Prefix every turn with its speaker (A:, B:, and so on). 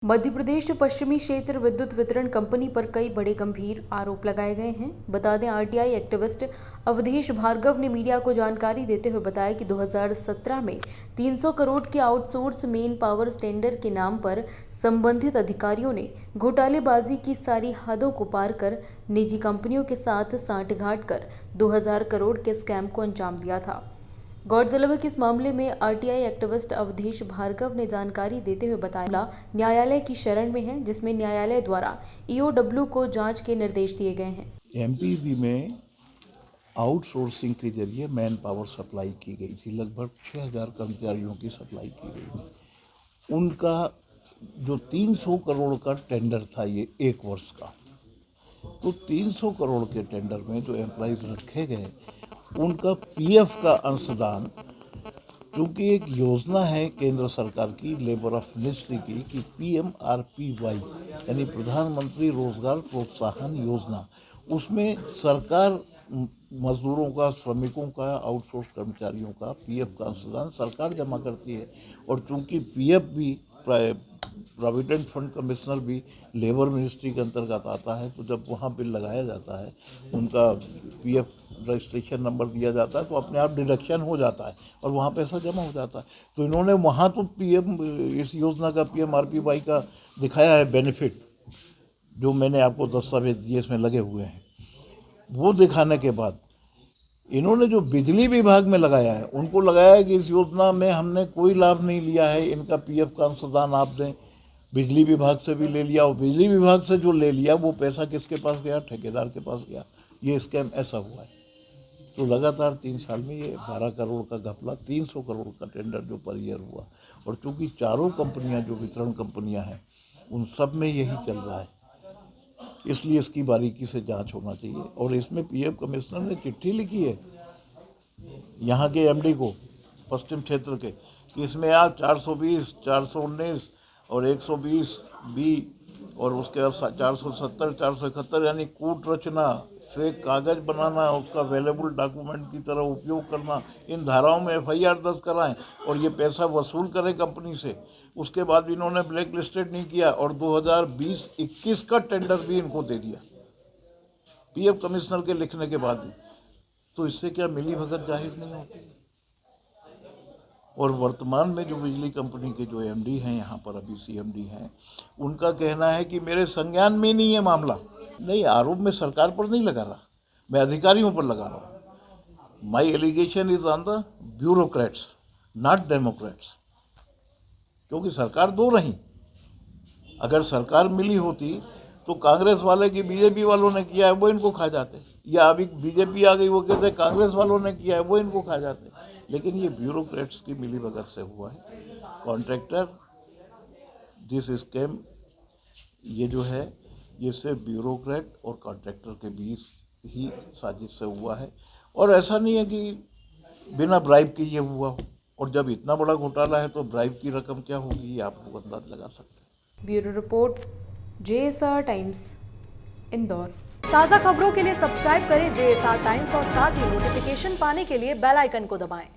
A: मध्य प्रदेश पश्चिमी क्षेत्र विद्युत वितरण कंपनी पर कई बड़े गंभीर आरोप लगाए गए हैं। बता दें, आरटीआई एक्टिविस्ट अवधेश भार्गव ने मीडिया को जानकारी देते हुए बताया कि 2017 में 300 करोड़ के आउटसोर्स मेन पावर टेंडर के नाम पर संबंधित अधिकारियों ने घोटालेबाजी की सारी हदों को पार कर निजी कंपनियों के साथ सांठगांठ कर 2000 करोड़ के स्कैम को अंजाम दिया था। गौरतलब है कि इस मामले में आरटीआई एक्टिविस्ट अवधेश भार्गव ने जानकारी देते हुए बताया, न्यायालय की शरण में है, जिसमें न्यायालय द्वारा ईओडब्ल्यू को जांच के निर्देश दिए गए हैं।
B: एमपीवी में आउटसोर्सिंग के जरिए मैन पावर सप्लाई की गई थी। लगभग 6000 कर्मचारियों की सप्लाई की गई थी। उनका जो 300 करोड़ का टेंडर था, ये एक वर्ष का, तो 300 करोड़ के टेंडर में जो एम्प्लॉइज रखे गए, उनका पीएफ का अंशदान, क्योंकि एक योजना है केंद्र सरकार की, लेबर ऑफ मिनिस्ट्री की, कि पीएमआरपीवाई यानी प्रधानमंत्री रोजगार प्रोत्साहन योजना, उसमें सरकार मजदूरों का, श्रमिकों का, आउटसोर्स कर्मचारियों का पीएफ का अंशदान सरकार जमा करती है। और चूंकि पीएफ भी, प्रोविडेंट फंड कमिश्नर भी लेबर मिनिस्ट्री के अंतर्गत आता है, तो जब वहाँ बिल लगाया जाता है, उनका पीएफ रजिस्ट्रेशन नंबर दिया जाता है, तो अपने आप डिडक्शन हो जाता है और वहाँ पैसा जमा हो जाता है। तो इन्होंने वहाँ तो पीएम, इस योजना का पीएमआरपीवाई का दिखाया है बेनिफिट, जो मैंने आपको दस्तावेज दिए इसमें लगे हुए हैं। वो दिखाने के बाद इन्होंने जो बिजली विभाग में लगाया है, उनको लगाया है कि इस योजना में हमने कोई लाभ नहीं लिया है, इनका पीएफ का अंशदान आप दें। बिजली विभाग से भी ले लिया, और बिजली विभाग से जो ले लिया वो पैसा किसके पास गया? ठेकेदार के पास गया। ये स्कैम ऐसा हुआ है। तो लगातार 3 साल में ये 12 करोड़ का घपला, 300 करोड़ का टेंडर जो पर ईयर हुआ। और चूँकि चारों कंपनियां जो वितरण कंपनियां हैं, उन सब में यही चल रहा है, इसलिए इसकी बारीकी से जांच होना चाहिए। और इसमें पीएफ कमिश्नर ने चिट्ठी लिखी है यहाँ के एमडी को, पश्चिम क्षेत्र के, कि इसमें आप 420, 419 और 120 बी और उसके बाद 470, 471 यानी कूट रचना, फेक कागज बनाना, उसका अवेलेबल डॉक्यूमेंट की तरह उपयोग करना, इन धाराओं में एफआईआर दर्ज कराएं और ये पैसा वसूल करें कंपनी से। उसके बाद इन्होंने ब्लैक लिस्टेड नहीं किया और 2020-21 का टेंडर भी इनको दे दिया पीएफ कमिश्नर के लिखने के बाद भी। तो इससे क्या मिली भगत जाहिर नहीं होती? और वर्तमान में जो बिजली कंपनी के जो एमडी हैं, यहाँ पर अभी सीएमडी हैं, उनका कहना है कि मेरे संज्ञान में नहीं है मामला। नहीं, आरोप मैं सरकार पर नहीं लगा रहा, मैं अधिकारियों पर लगा रहा हूँ। My allegation is on the bureaucrats, not democrats. क्योंकि सरकार दो रही, अगर सरकार मिली होती तो कांग्रेस वाले की बीजेपी वालों ने किया है वो इनको खा जाते, या अभी बीजेपी आ गई वो कहते कांग्रेस वालों ने किया है वो इनको खा जाते। लेकिन ये ब्यूरोक्रेट्स की मिलीभगत से हुआ है। कॉन्ट्रैक्टर, दिस स्कैम, ये जो है, ये सिर्फ ब्यूरोक्रेट और कॉन्ट्रैक्टर के बीच ही साजिश से हुआ है। और ऐसा नहीं है कि बिना ब्राइब के ये हुआ हो। और जब इतना बड़ा घोटाला है तो ब्राइब की रकम क्या होगी, ये आप लोग अंदाज लगा सकते हैं।
A: Bureau report, JSR times, Indore.
C: ताज़ा खबरों के लिए सब्सक्राइब करें जेएसआर टाइम्स और साथ ही नोटिफिकेशन पाने के लिए बेल आइकन को दबाएं।